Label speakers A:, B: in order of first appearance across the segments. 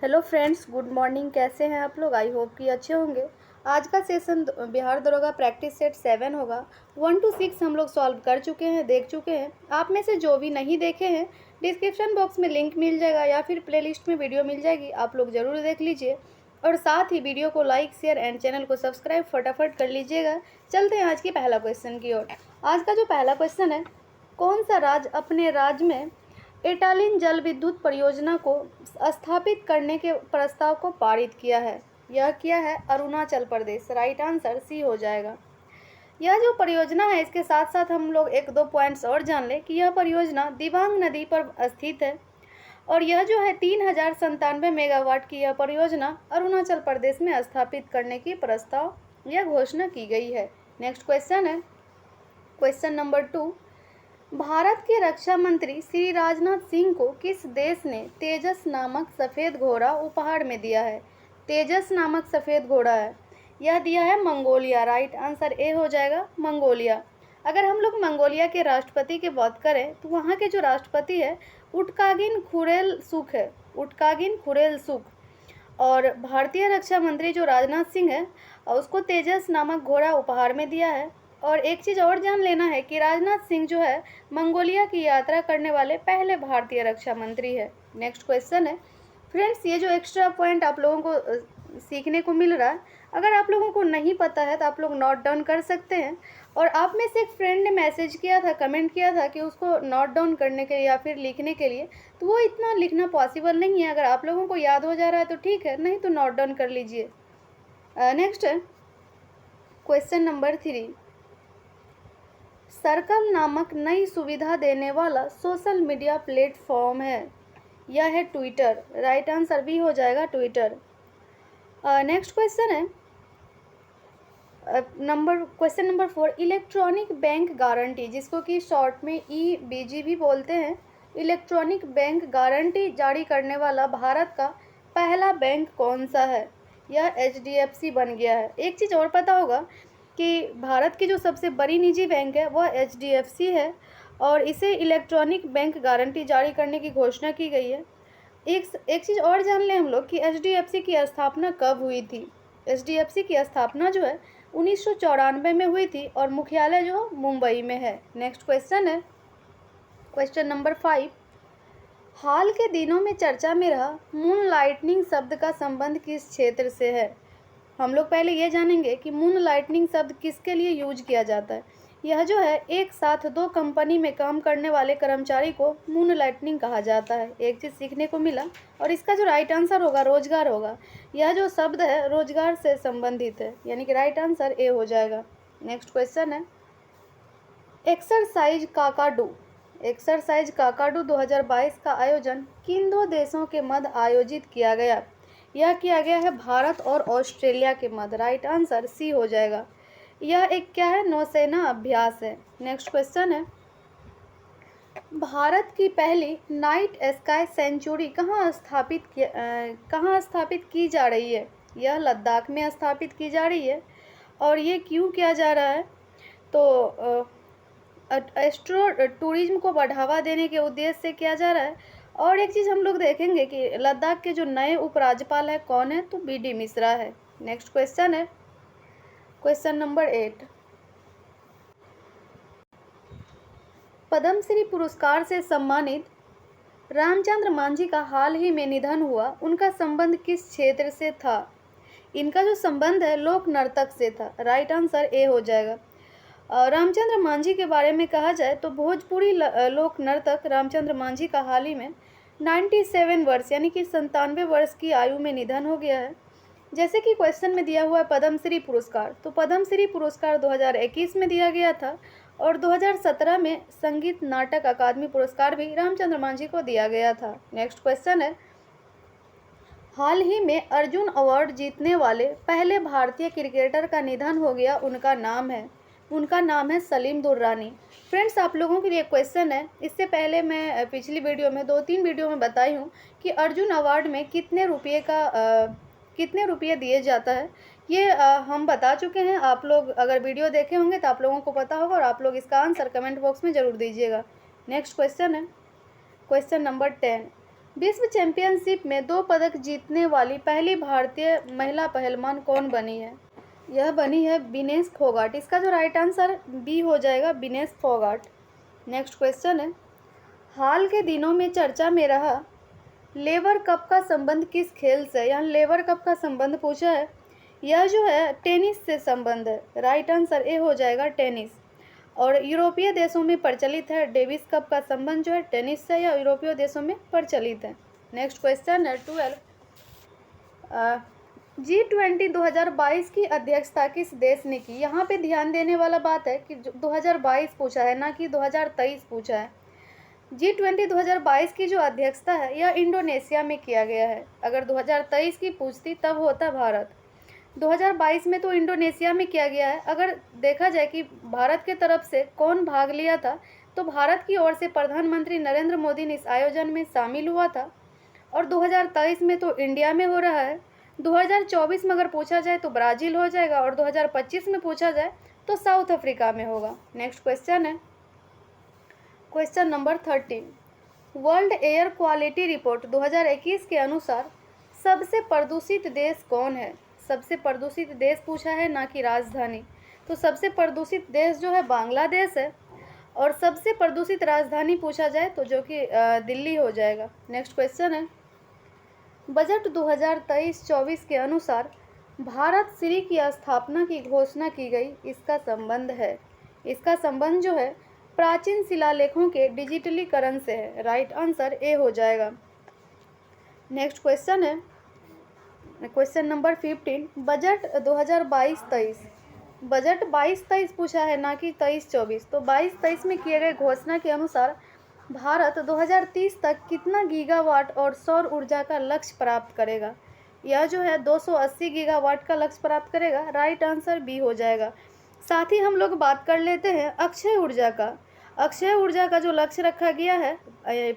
A: Hello friends, good morning. कैसे हैं आप लोग? आई होप कि अच्छे होंगे। आज का सेशन बिहार दरोगा प्रैक्टिस सेट 7 होगा। 1 to 6 हम लोग सॉल्व कर चुके हैं, देख चुके हैं। आप में से जो भी नहीं देखे हैं, डिस्क्रिप्शन बॉक्स में लिंक मिल जाएगा या फिर प्लेलिस्ट में वीडियो मिल जाएगी, आप लोग ज़रूर देख लीजिए। और साथ ही वीडियो को लाइक, शेयर एंड चैनल को सब्सक्राइब फटाफट कर लीजिएगा। चलते हैं आज की पहला क्वेश्चन की ओर। आज का जो पहला क्वेश्चन है, कौन सा राज्य अपने राज्य में एटालिन जल विद्युत परियोजना को स्थापित करने के प्रस्ताव को पारित किया है? यह किया है Arunachal Pradesh. Right answer C हो जाएगा। यह जो परियोजना है, इसके साथ साथ हम लोग एक दो पॉइंट्स और जान लें कि यह परियोजना दिबांग नदी पर स्थित है और यह जो है 3097 मेगावाट की यह परियोजना अरुणाचल प्रदेश में स्थापित करने की प्रस्ताव यह घोषणा की गई है। नेक्स्ट क्वेश्चन है क्वेश्चन नंबर 2। भारत के रक्षा मंत्री श्री राजनाथ सिंह को किस देश ने तेजस नामक सफ़ेद घोड़ा उपहार में दिया है? तेजस नामक सफ़ेद घोड़ा है, यह दिया है मंगोलिया। राइट आंसर ए हो जाएगा, मंगोलिया। अगर हम लोग मंगोलिया के राष्ट्रपति की बात करें तो वहाँ के जो राष्ट्रपति है उटकागिन खुरेलसुख है, उटकागिन खुरेलसुख। और भारतीय रक्षा मंत्री जो राजनाथ सिंह है उसको तेजस नामक घोड़ा उपहार में दिया है। और एक चीज़ और जान लेना है कि राजनाथ सिंह जो है मंगोलिया की यात्रा करने वाले पहले भारतीय रक्षा मंत्री है। नेक्स्ट क्वेश्चन है फ्रेंड्स, ये जो एक्स्ट्रा पॉइंट आप लोगों को सीखने को मिल रहा है, अगर आप लोगों को नहीं पता है तो आप लोग नोट डाउन कर सकते हैं। और आप में से एक फ्रेंड ने मैसेज किया था, कमेंट किया था कि उसको नोट डाउन करने के लिए या फिर लिखने के लिए, तो वो इतना लिखना पॉसिबल नहीं है। अगर आप लोगों को याद हो जा रहा है तो ठीक है, नहीं तो नोट डाउन कर लीजिए। नेक्स्ट है क्वेश्चन नंबर 3। सर्कल नामक नई सुविधा देने वाला सोशल मीडिया प्लेटफॉर्म है, यह है ट्विटर। राइट आंसर भी हो जाएगा, ट्विटर। नेक्स्ट क्वेश्चन है question number 4। Electronic bank guarantee, जिसको कि शॉर्ट में EBG भी बोलते हैं, इलेक्ट्रॉनिक बैंक गारंटी जारी करने वाला भारत का पहला बैंक कौन सा है? यह HDFC बन गया है। एक चीज़ और पता होगा कि भारत की जो सबसे बड़ी निजी बैंक है वह HDFC है और इसे इलेक्ट्रॉनिक बैंक गारंटी जारी करने की घोषणा की गई है। एक चीज़ और जान लें हम लोग कि HDFC की स्थापना कब हुई थी? HDFC की स्थापना जो है 1994 में हुई थी और मुख्यालय जो मुंबई में है। नेक्स्ट क्वेश्चन है क्वेश्चन नंबर 5। हाल के दिनों में चर्चा में रहा मून लाइटनिंग शब्द का संबंध किस क्षेत्र से है? हम लोग पहले ये जानेंगे कि मून लाइटनिंग शब्द किसके लिए यूज किया जाता है। यह जो है एक साथ दो कंपनी में काम करने वाले कर्मचारी को मून लाइटनिंग कहा जाता है। एक चीज़ सीखने को मिला और इसका जो राइट आंसर होगा रोजगार होगा। यह जो शब्द है रोजगार से संबंधित है, यानी कि राइट आंसर ए हो जाएगा। नेक्स्ट क्वेश्चन है एक्सरसाइज काकाडू। एक्सरसाइज काकाडू 2022 का आयोजन किन दो देशों के मध्य आयोजित किया गया? यह किया गया है भारत और ऑस्ट्रेलिया के मध्य। राइट आंसर सी हो जाएगा। यह एक क्या है? नौसेना अभ्यास है। नेक्स्ट क्वेश्चन है भारत की पहली नाइट स्काई सेंचुरी कहाँ स्थापित की जा रही है? यह लद्दाख में स्थापित की जा रही है। और ये क्यों किया जा रहा है? तो एस्ट्रो टूरिज्म को बढ़ावा देने के उद्देश्य से किया जा रहा है। और एक चीज़ हम लोग देखेंगे कि लद्दाख के जो नए उपराज्यपाल है कौन है? तो BD मिश्रा है। नेक्स्ट क्वेश्चन है क्वेश्चन नंबर 8। पद्मश्री पुरस्कार से सम्मानित रामचंद्र मांझी का हाल ही में निधन हुआ, उनका संबंध किस क्षेत्र से था? इनका जो संबंध है लोक नर्तक से था। राइट आंसर ए हो जाएगा। रामचंद्र मांझी के बारे में कहा जाए तो भोजपुरी लोक नर्तक रामचंद्र मांझी का हाल ही में 97 वर्ष यानी कि 97 वर्ष की आयु में निधन हो गया है। जैसे कि क्वेश्चन में दिया हुआ है पद्मश्री पुरस्कार, तो पद्मश्री पुरस्कार 2021 में दिया गया था और 2017 में संगीत नाटक अकादमी पुरस्कार भी रामचंद्र मांझी को दिया गया था। नेक्स्ट क्वेश्चन है हाल ही में अर्जुन अवार्ड जीतने वाले पहले भारतीय क्रिकेटर का निधन हो गया, उनका नाम है सलीम दुर्रानी। फ्रेंड्स, आप लोगों के लिए क्वेश्चन है, इससे पहले मैं पिछली वीडियो में 2-3 वीडियो में बताई हूँ कि अर्जुन अवार्ड में कितने रुपये दिए जाता है। ये हम बता चुके हैं। आप लोग अगर वीडियो देखे होंगे तो आप लोगों को पता होगा और आप लोग इसका आंसर कमेंट बॉक्स में ज़रूर दीजिएगा। नेक्स्ट क्वेश्चन है क्वेश्चन नंबर 10। विश्व चैंपियनशिप में 2 पदक जीतने वाली पहली भारतीय महिला पहलवान कौन बनी है? यह बनी है विनेश फोगाट। इसका जो राइट आंसर बी हो जाएगा, विनेश फोगाट। नेक्स्ट क्वेश्चन है, हाल के दिनों में चर्चा में रहा लेवर कप का संबंध किस खेल से? यहाँ लेवर कप का संबंध पूछा है। यह जो है टेनिस से संबंध है। राइट आंसर ए हो जाएगा, टेनिस। और यूरोपीय देशों में प्रचलित है। डेविस कप का संबंध जो है टेनिस से या यूरोपीय देशों में प्रचलित है। नेक्स्ट क्वेश्चन है 12, G20 2022 की अध्यक्षता किस देश ने की? यहाँ पे ध्यान देने वाला बात है कि 2022 पूछा है, ना कि 2023 पूछा है। G20 2022 की जो अध्यक्षता है यह इंडोनेशिया में किया गया है। अगर 2023 की पूछती तब होता भारत। 2022 में तो इंडोनेशिया में किया गया है। अगर देखा जाए कि भारत के तरफ से कौन भाग लिया था, तो भारत की ओर से प्रधानमंत्री नरेंद्र मोदी ने इस आयोजन में शामिल हुआ था। और 2023 में तो इंडिया में हो रहा है। 2024 में अगर पूछा जाए तो ब्राज़ील हो जाएगा, और 2025 में पूछा जाए तो साउथ अफ्रीका में होगा। नेक्स्ट क्वेश्चन है question number 13, world air quality report 2021 के अनुसार सबसे प्रदूषित देश कौन है? सबसे प्रदूषित देश पूछा है, ना कि राजधानी। तो सबसे प्रदूषित देश जो है बांग्लादेश है। और सबसे प्रदूषित राजधानी पूछा जाए तो जो कि दिल्ली हो जाएगा। नेक्स्ट क्वेश्चन है, बजट 2023-24 के अनुसार भारत श्री की स्थापना की घोषणा की गई। इसका संबंध है, इसका संबंध जो है प्राचीन शिलालेखों के डिजिटलीकरण से है। राइट आंसर ए हो जाएगा। नेक्स्ट क्वेश्चन है क्वेश्चन नंबर 15, बजट 2022-23, बजट 22-23 पूछा है, ना कि 23-24। तो 22-23 में किए गए घोषणा के अनुसार भारत 2030 तक कितना गीगावाट और सौर ऊर्जा का लक्ष्य प्राप्त करेगा? यह जो है 280 गीगावाट का लक्ष्य प्राप्त करेगा। राइट आंसर बी हो जाएगा। साथ ही हम लोग बात कर लेते हैं अक्षय ऊर्जा का। अक्षय ऊर्जा का जो लक्ष्य रखा गया है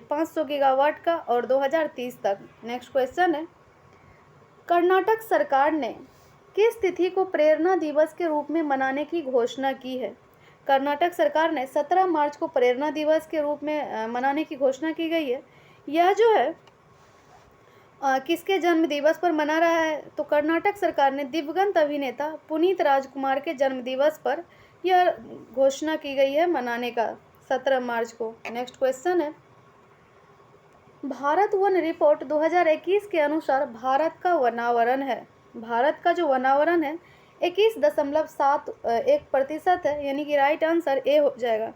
A: 500 गीगावाट का, और 2030 तक। नेक्स्ट क्वेश्चन है, कर्नाटक सरकार ने किस तिथि को प्रेरणा दिवस के रूप में मनाने की घोषणा की है? कर्नाटक सरकार ने 17 मार्च को प्रेरणा दिवस के रूप में मनाने की घोषणा की गई है। यह जो है किसके जन्म दिवस पर मना रहा है? तो कर्नाटक सरकार ने दिवंगत अभिनेता पुनीत राजकुमार के जन्म दिवस पर यह घोषणा की गई है मनाने का, 17 मार्च को। नेक्स्ट क्वेश्चन है, भारत वन रिपोर्ट 2021 के अनुसार भारत का वनावरण है, भारत का जो वनावरण है 21.71% है, यानी कि राइट आंसर ए हो जाएगा।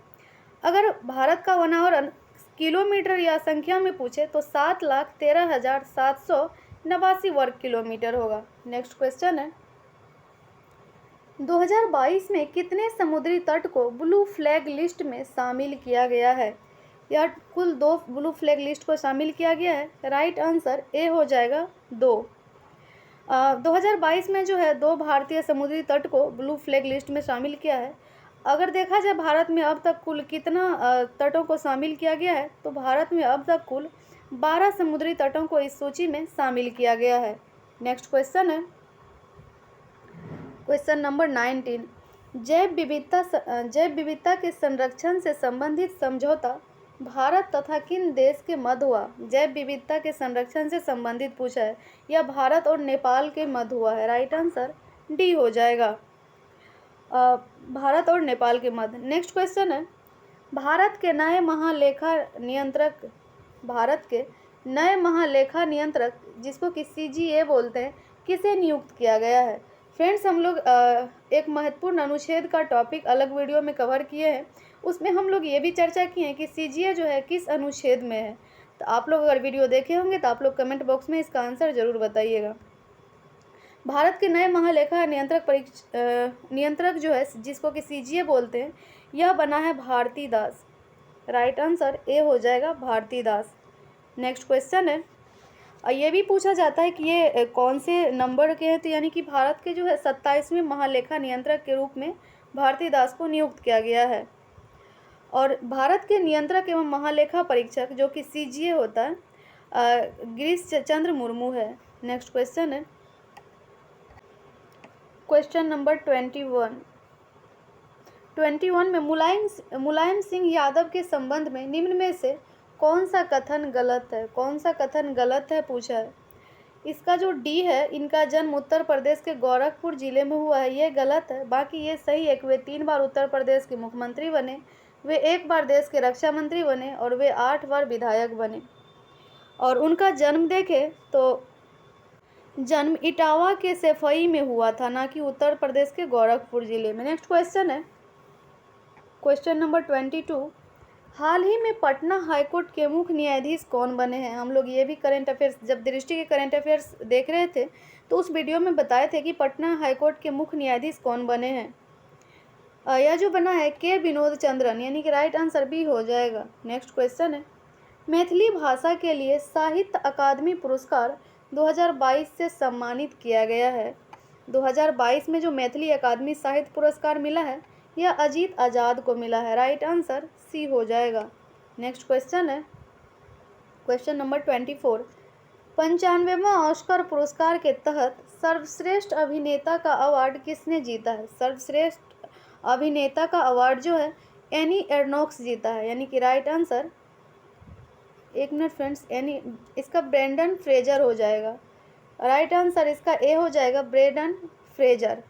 A: अगर भारत का वनावरण किलोमीटर या संख्या में पूछे तो 7,13,789 वर्ग किलोमीटर होगा। नेक्स्ट क्वेश्चन है, 2022 में कितने समुद्री तट को ब्लू फ्लैग लिस्ट में शामिल किया गया है? यह कुल 2 ब्लू फ्लैग लिस्ट को शामिल किया गया है। राइट आंसर ए हो जाएगा, 2। 2022 में जो है 2 भारतीय समुद्री तट को ब्लू फ्लैग लिस्ट में शामिल किया है। अगर देखा जाए भारत में अब तक कुल कितना तटों को शामिल किया गया है, तो भारत में अब तक कुल 12 समुद्री तटों को इस सूची में शामिल किया गया है। नेक्स्ट क्वेश्चन है क्वेश्चन नंबर 19, जैव विविधता के संरक्षण से संबंधित समझौता भारत तथा किन देश के मध्य हुआ? जैव विविधता के संरक्षण से संबंधित पूछा है। यह भारत और नेपाल के मध्य हुआ है। राइट आंसर डी हो जाएगा, भारत और नेपाल के मध्य। नेक्स्ट क्वेश्चन है, भारत के नए महालेखा नियंत्रक जिसको कि CGA बोलते हैं, किसे नियुक्त किया गया है? फ्रेंड्स, हम लोग एक महत्वपूर्ण अनुच्छेद का टॉपिक अलग वीडियो में कवर किए हैं। उसमें हम लोग ये भी चर्चा किए हैं कि CGA जो है किस अनुच्छेद में है। तो आप लोग अगर वीडियो देखे होंगे तो आप लोग कमेंट बॉक्स में इसका आंसर ज़रूर बताइएगा। भारत के नए महालेखा नियंत्रक जो है जिसको कि CGA बोलते हैं, यह बना है भारती दास। राइट आंसर ए हो जाएगा, भारती दास। नेक्स्ट क्वेश्चन है, ये भी पूछा जाता है कि ये कौन से नंबर के हैं, तो यानी कि भारत के जो है 27वें महालेखा नियंत्रक के रूप में भारती दास को नियुक्त किया गया है। और भारत के नियंत्रक एवं महालेखा परीक्षक जो कि CGA होता है गिरीश चंद्र मुर्मू है। नेक्स्ट क्वेश्चन है क्वेश्चन नंबर 21 में मुलायम सिंह यादव के संबंध में निम्न में से कौन सा कथन गलत है? कौन सा कथन गलत है पूछा है। इसका जो डी है, इनका जन्म उत्तर प्रदेश के गोरखपुर जिले में हुआ है, ये गलत है। बाकी ये सही है कि वे 3 बार उत्तर प्रदेश के मुख्यमंत्री बने, वे 1 बार देश के रक्षा मंत्री बने और वे 8 बार विधायक बने। और उनका जन्म देखें तो जन्म इटावा के सैफई में हुआ था, ना कि उत्तर प्रदेश के गोरखपुर जिले में। नेक्स्ट क्वेश्चन है क्वेश्चन नंबर 22। हाल ही में पटना हाईकोर्ट के मुख्य न्यायाधीश कौन बने हैं? हम लोग ये भी करंट अफेयर्स, जब दृष्टि के करंट अफेयर्स देख रहे थे तो उस वीडियो में बताए थे कि पटना हाईकोर्ट के मुख्य न्यायाधीश कौन बने हैं। यह जो बना है के विनोद चंद्रन, यानी कि राइट आंसर बी हो जाएगा। नेक्स्ट क्वेश्चन है मैथिली भाषा के लिए साहित्य अकादमी पुरस्कार 2022 से सम्मानित किया गया है। 2022 में जो मैथिली अकादमी साहित्य पुरस्कार मिला है यह अजीत आज़ाद को मिला है। राइट आंसर सी हो जाएगा। नेक्स्ट क्वेश्चन है क्वेश्चन नंबर 24। 95वां ऑस्कर पुरस्कार के तहत सर्वश्रेष्ठ अभिनेता का अवार्ड किसने जीता है? सर्वश्रेष्ठ अभिनेता का अवार्ड जो है एनी एर्नोक्स जीता है, यानी कि राइट आंसर, एक मिनट फ्रेंड्स, इसका ब्रेंडन फ्रेजर हो जाएगा। राइट आंसर इसका ए हो जाएगा, ब्रेंडन फ्रेजर।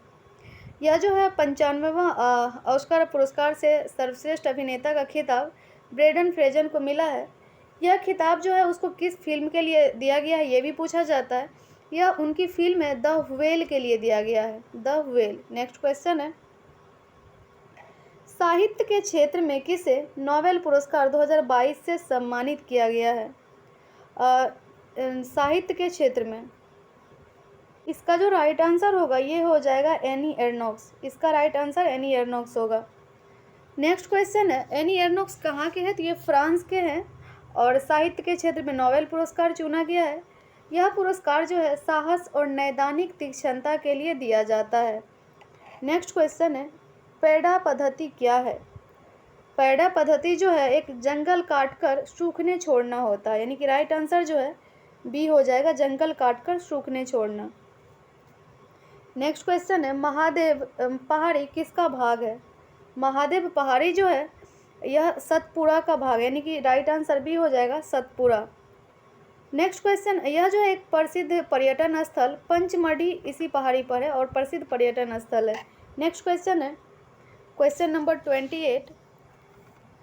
A: यह जो है 95वां ऑस्कर पुरस्कार से सर्वश्रेष्ठ अभिनेता का खिताब ब्रेंडन फ्रेजर को मिला है। यह खिताब जो है उसको किस फिल्म के लिए दिया गया है ये भी पूछा जाता है। यह उनकी फिल्म है द व्हेल के लिए दिया गया है, द व्हेल। नेक्स्ट क्वेश्चन है साहित्य के क्षेत्र में किसे नोबेल पुरस्कार 2022 से सम्मानित किया गया है? साहित्य के क्षेत्र में इसका जो राइट आंसर होगा ये हो जाएगा एनी एर्नोक्स। इसका राइट आंसर एनी एर्नोक्स होगा। नेक्स्ट क्वेश्चन है एनी एर्नोक्स कहाँ के हैं? तो ये फ्रांस के हैं और साहित्य के क्षेत्र में नोबेल पुरस्कार चुना गया है। यह पुरस्कार जो है साहस और नैदानिक तीक्ष्णता के लिए दिया जाता है। नेक्स्ट क्वेश्चन है पैडा पद्धति क्या है? पैडा पद्धति जो है एक जंगल काटकर सूखने छोड़ना होता है, यानी कि राइट आंसर जो है बी हो जाएगा, जंगल काटकर सूखने छोड़ना। नेक्स्ट क्वेश्चन है महादेव पहाड़ी किसका भाग है? महादेव पहाड़ी जो है यह सतपुड़ा का भाग है, यानी कि राइट आंसर बी हो जाएगा, सतपुड़ा। नेक्स्ट क्वेश्चन, यह जो एक प्रसिद्ध पर्यटन स्थल पंचमढ़ी इसी पहाड़ी पर है और प्रसिद्ध पर्यटन स्थल है। नेक्स्ट क्वेश्चन है क्वेश्चन नंबर 28।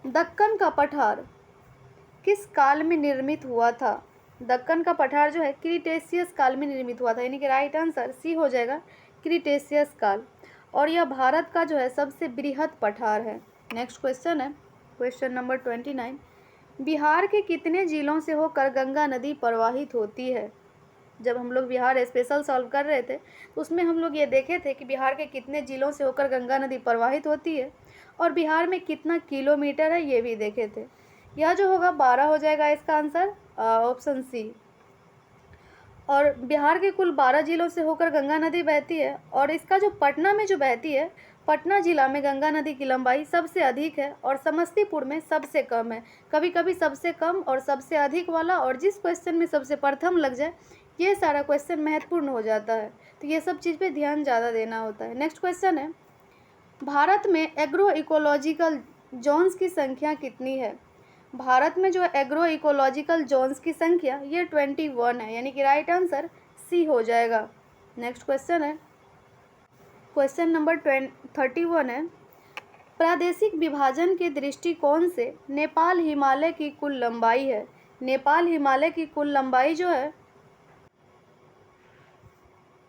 A: दक्कन का पठार किस काल में निर्मित हुआ था? दक्कन का पठार जो है क्रीटेशियस काल में निर्मित हुआ था, यानी कि राइट आंसर सी हो जाएगा, क्रीटेशियस काल। और यह भारत का जो है सबसे बृहद पठार है। नेक्स्ट क्वेश्चन है क्वेश्चन नंबर 29। बिहार के कितने जिलों से होकर गंगा नदी प्रवाहित होती है? जब हम लोग बिहार स्पेशल सॉल्व कर रहे थे तो उसमें हम लोग ये देखे थे कि बिहार के कितने जिलों से होकर गंगा नदी प्रवाहित होती है और बिहार में कितना किलोमीटर है ये भी देखे थे। यह जो होगा 12 हो जाएगा इसका आंसर, ऑप्शन सी। और बिहार के कुल 12 जिलों से होकर गंगा नदी बहती है और इसका जो पटना में जो बहती है, पटना जिला में गंगा नदी की लंबाई सबसे अधिक है और समस्तीपुर में सबसे कम है। कभी कभी सबसे कम और सबसे अधिक वाला और जिस क्वेश्चन में सबसे प्रथम लग जाए ये सारा क्वेश्चन महत्वपूर्ण हो जाता है, तो ये सब चीज़ पे ध्यान ज़्यादा देना होता है। नेक्स्ट क्वेश्चन है भारत में एग्रो इकोलॉजिकल जोन्स की संख्या कितनी है? भारत में जो एग्रो इकोलॉजिकल जोन्स की संख्या ये 21 है, यानी कि राइट आंसर सी हो जाएगा। नेक्स्ट क्वेश्चन है क्वेश्चन नंबर 31 है प्रादेशिक विभाजन के दृष्टिकोण से नेपाल हिमालय की कुल लंबाई है। नेपाल हिमालय की कुल लंबाई जो है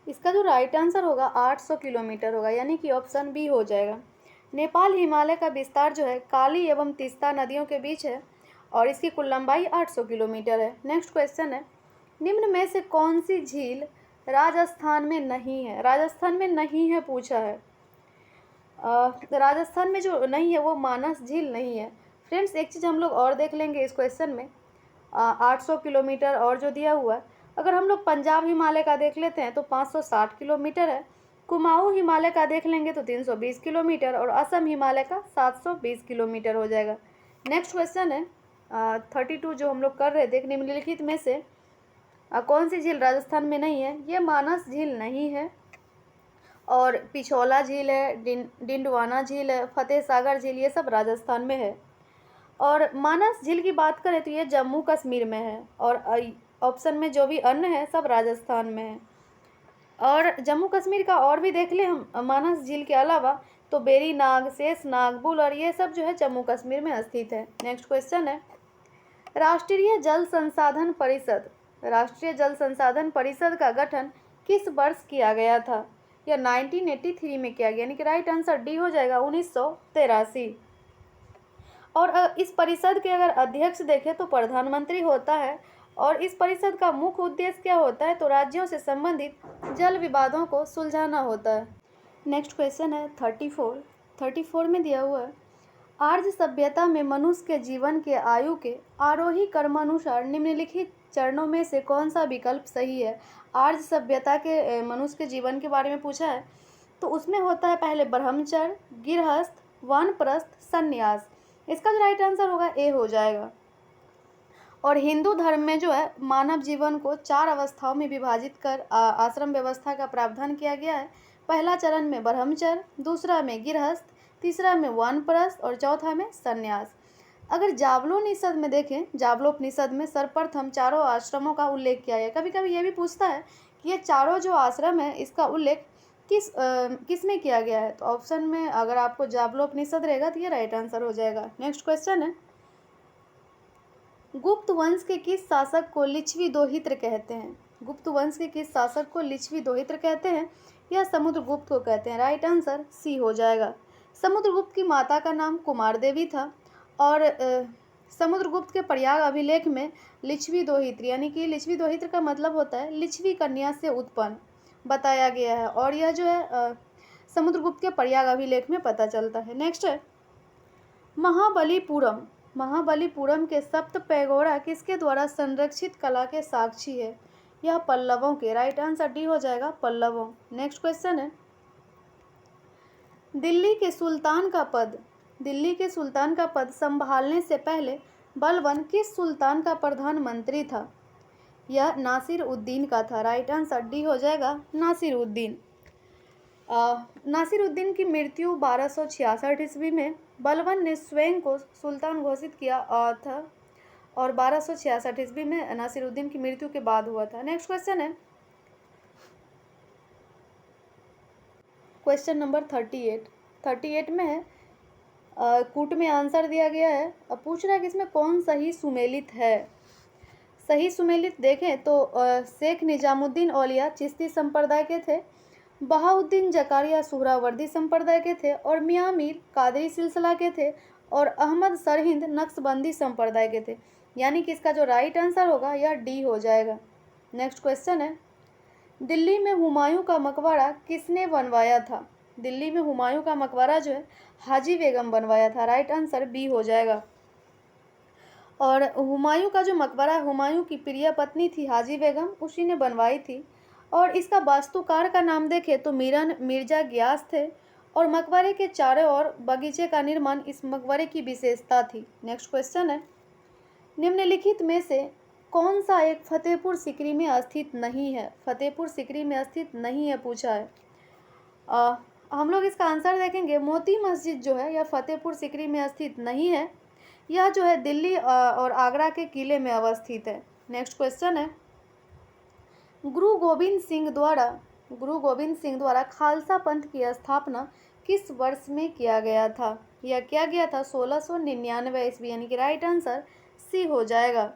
A: इसका जो राइट आंसर होगा 800 किलोमीटर होगा, यानी कि ऑप्शन बी हो जाएगा। नेपाल हिमालय का विस्तार जो है काली एवं तीस्ता नदियों के बीच है और इसकी कुल लंबाई 800 किलोमीटर है। नेक्स्ट क्वेश्चन है निम्न में से कौन सी झील राजस्थान में नहीं है? राजस्थान में नहीं है पूछा है। राजस्थान में जो नहीं है वो मानस झील नहीं है। फ्रेंड्स एक चीज़ हम लोग और देख लेंगे इस क्वेश्चन में, 800 किलोमीटर और जो दिया हुआ है, अगर हम लोग पंजाब हिमालय का देख लेते हैं तो 560 किलोमीटर है, कुमाऊं हिमालय का देख लेंगे तो 320 किलोमीटर और असम हिमालय का 720 किलोमीटर हो जाएगा। नेक्स्ट क्वेश्चन है 32 जो हम लोग कर रहे थे, निम्नलिखित में से कौन सी झील राजस्थान में नहीं है? ये मानस झील नहीं है और पिछोला झील है, डिंडवाना झील है, फतेह सागर झील, ये सब राजस्थान में है। और मानस झील की बात करें तो ये जम्मू कश्मीर में है, और ऑप्शन में जो भी अन्य है सब राजस्थान में है। और जम्मू कश्मीर का और भी देख ले हम, मानस झील के अलावा तो बेरीनाग, शेषनाग, बुल और ये सब जो है जम्मू कश्मीर में स्थित है। नेक्स्ट क्वेश्चन है, राष्ट्रीय जल संसाधन परिषद, राष्ट्रीय जल संसाधन परिषद का गठन किस वर्ष किया गया था? यह 1983 में किया गया, यानी कि राइट आंसर डी हो जाएगा 1983। और इस परिषद के अगर अध्यक्ष देखें तो प्रधानमंत्री होता है, और इस परिषद का मुख्य उद्देश्य क्या होता है? तो राज्यों से संबंधित जल विवादों को सुलझाना होता है। नेक्स्ट क्वेश्चन है 34 में दिया हुआ है, आर्य सभ्यता में मनुष्य के जीवन के आयु के आरोही क्रमानुसार निम्नलिखित चरणों में से कौन सा विकल्प सही है? आर्य सभ्यता के मनुष्य के जीवन के बारे में पूछा है, तो उसमें होता है पहले ब्रह्मचर्य, गृहस्थ, वानप्रस्थ, संन्यास। इसका जो राइट आंसर होगा ए हो जाएगा। और हिंदू धर्म में जो है मानव जीवन को 4 अवस्थाओं में विभाजित कर आश्रम व्यवस्था का प्रावधान किया गया है। पहला चरण में ब्रह्मचर्य, दूसरा में गृहस्थ, तीसरा में वानप्रस्थ और चौथा में संन्यास। अगर जावलोपनिषद में देखें, जावलोपनिषद में सर्वप्रथम चारों आश्रमों का उल्लेख किया है। कभी कभी ये भी पूछता है कि ये चारों जो आश्रम है इसका उल्लेख किस में किया गया है? तो ऑप्शन में अगर आपको जावलोपनिषद रहेगा तो ये राइट आंसर हो जाएगा। नेक्स्ट क्वेश्चन है, गुप्त वंश के किस शासक को लिच्छवी दोहित्र कहते हैं? गुप्त वंश के किस शासक को लिच्छवी दोहित्र कहते हैं? यह समुद्रगुप्त को कहते हैं। राइट आंसर सी हो जाएगा। समुद्रगुप्त की माता का नाम कुमार देवी था, और समुद्रगुप्त के प्रयाग अभिलेख में लिच्छवी दोहित्र, यानी कि लिच्छवी दोहित्र का मतलब होता है लिच्छवी कन्या से उत्पन्न, बताया गया है, और यह जो है समुद्रगुप्त के प्रयाग अभिलेख में पता चलता है। नेक्स्ट है, महाबलीपुरम, महाबलीपुरम के सप्त पैगोडा किसके द्वारा संरक्षित कला के साक्षी है? यह पल्लवों के। राइट आंसर डी हो जाएगा, पल्लवों। नेक्स्ट क्वेश्चन है, दिल्ली के सुल्तान का पद, दिल्ली के सुल्तान का पद संभालने से पहले बलबन किस सुल्तान का प्रधानमंत्री था? यह नासिर उद्दीन का था। राइट आंसर डी हो जाएगा, नासिर उद्दीन। नासिर उद्दीन की मृत्यु 1266 ईस्वी में बलबन ने स्वयं को सुल्तान घोषित किया था, और 1266 ईस्वी में नासिर उद्दीन की मृत्यु के बाद हुआ था। नेक्स्ट क्वेश्चन है, क्वेश्चन नंबर 38 में है, कूट में आंसर दिया गया है। अब पूछ रहा है कि इसमें कौन सही सुमेलित है? सही सुमेलित देखें तो शेख निजामुद्दीन औलिया चिश्ती संप्रदाय के थे, बहाउद्दीन जकारिया सुहरावर्दी संप्रदाय के थे, और मियाँ मीर कादरी सिलसिला के थे, और अहमद सरहिंद नक्शबंदी संप्रदाय के थे। यानी कि इसका जो राइट आंसर होगा यह डी हो जाएगा। नेक्स्ट क्वेश्चन है, दिल्ली में हुमायूं का मकबरा किसने बनवाया था? दिल्ली में हुमायूं का मकबरा जो है हाजी बेगम बनवाया था। राइट आंसर बी हो जाएगा। और हुमायूं का जो मकबरा, हुमायूं की प्रिय पत्नी थी हाजी बेगम, उसी ने बनवाई थी। और इसका वास्तुकार का नाम देखें तो मिर्जा गियास थे, और मकबरे के चारों ओर बगीचे का निर्माण इस मकबरे की विशेषता थी। नेक्स्ट क्वेश्चन है, निम्नलिखित में से कौन सा एक फतेहपुर सीकरी में स्थित नहीं है? फतेहपुर सीकरी में स्थित नहीं है पूछा है। हम लोग इसका आंसर देखेंगे, मोती मस्जिद जो है यह फतेहपुर सीकरी में स्थित नहीं है, यह जो है दिल्ली और आगरा के किले में अवस्थित है। नेक्स्ट क्वेश्चन है, गुरु गोविंद सिंह द्वारा खालसा पंथ की स्थापना किस वर्ष में किया गया था? यह किया गया था 1699 ईस्वी, यानी कि राइट आंसर सी हो जाएगा।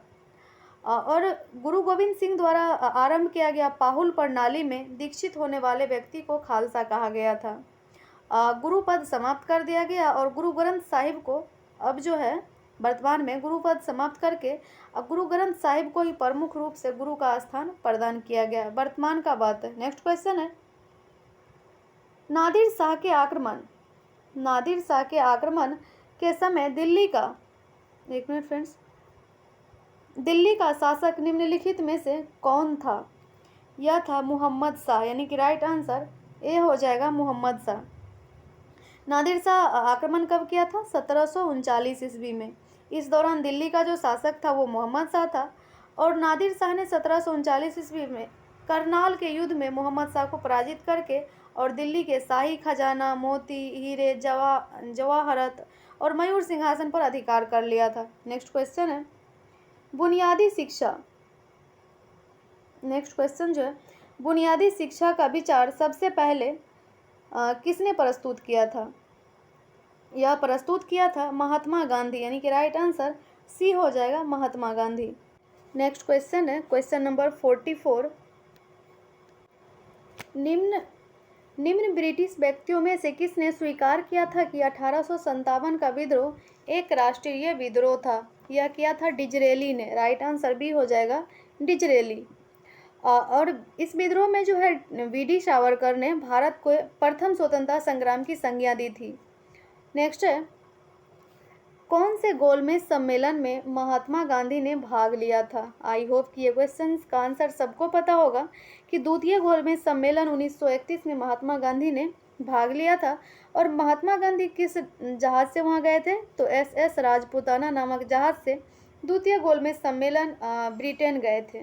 A: और गुरु गोविंद सिंह द्वारा आरंभ किया गया पाहुल प्रणाली में दीक्षित होने वाले व्यक्ति को खालसा कहा गया था। गुरु पद समाप्त कर दिया गया, और गुरु ग्रंथ साहिब को अब जो है वर्तमान में गुरु पद समाप्त करके गुरु ग्रंथ साहिब को ही प्रमुख रूप से गुरु का स्थान प्रदान किया गया। वर्तमान का बात है। नेक्स्ट क्वेश्चन है, नादिर शाह के आक्रमण के समय दिल्ली का, एक मिनट फ्रेंड्स, दिल्ली का शासक निम्नलिखित में से कौन था? यह था मोहम्मद शाह, यानी कि राइट आंसर ए हो जाएगा, मोहम्मद शाह। नादिर शाह आक्रमण कब किया था? 1739 ईस्वी में। इस दौरान दिल्ली का जो शासक था वो मोहम्मद शाह था, और नादिर शाह ने 1739 ईस्वी में करनाल के युद्ध में मोहम्मद शाह को पराजित करके और दिल्ली के शाही खजाना, मोती, हीरे, जवाहरत और मयूर सिंहासन पर अधिकार कर लिया था। नेक्स्ट क्वेश्चन है बुनियादी शिक्षा। नेक्स्ट क्वेश्चन जो है बुनियादी शिक्षा का विचार सबसे पहले किसने प्रस्तुत किया था? यह प्रस्तुत किया था महात्मा गांधी, यानी कि राइट आंसर सी हो जाएगा, महात्मा गांधी। नेक्स्ट क्वेश्चन है क्वेश्चन नंबर 44। निम्न ब्रिटिश व्यक्तियों में से किसने स्वीकार किया था कि 1857 का विद्रोह एक राष्ट्रीय विद्रोह था? यह किया था डिजरेली ने, राइट आंसर बी हो जाएगा, डिजरेली। और इस विद्रोह में जो है वीडी सावरकर ने भारत को प्रथम स्वतंत्रता संग्राम की संज्ञा दी थी। नेक्स्ट है कौन से गोलमेज सम्मेलन में महात्मा गांधी ने भाग लिया था? आई होप कि ये क्वेश्चन का आंसर सबको पता होगा कि द्वितीय गोलमेज सम्मेलन 1931 में महात्मा गांधी ने भाग लिया था। और महात्मा गांधी किस जहाज़ से वहाँ गए थे? तो SS राजपूताना नामक जहाज़ से द्वितीय गोलमेज सम्मेलन ब्रिटेन गए थे।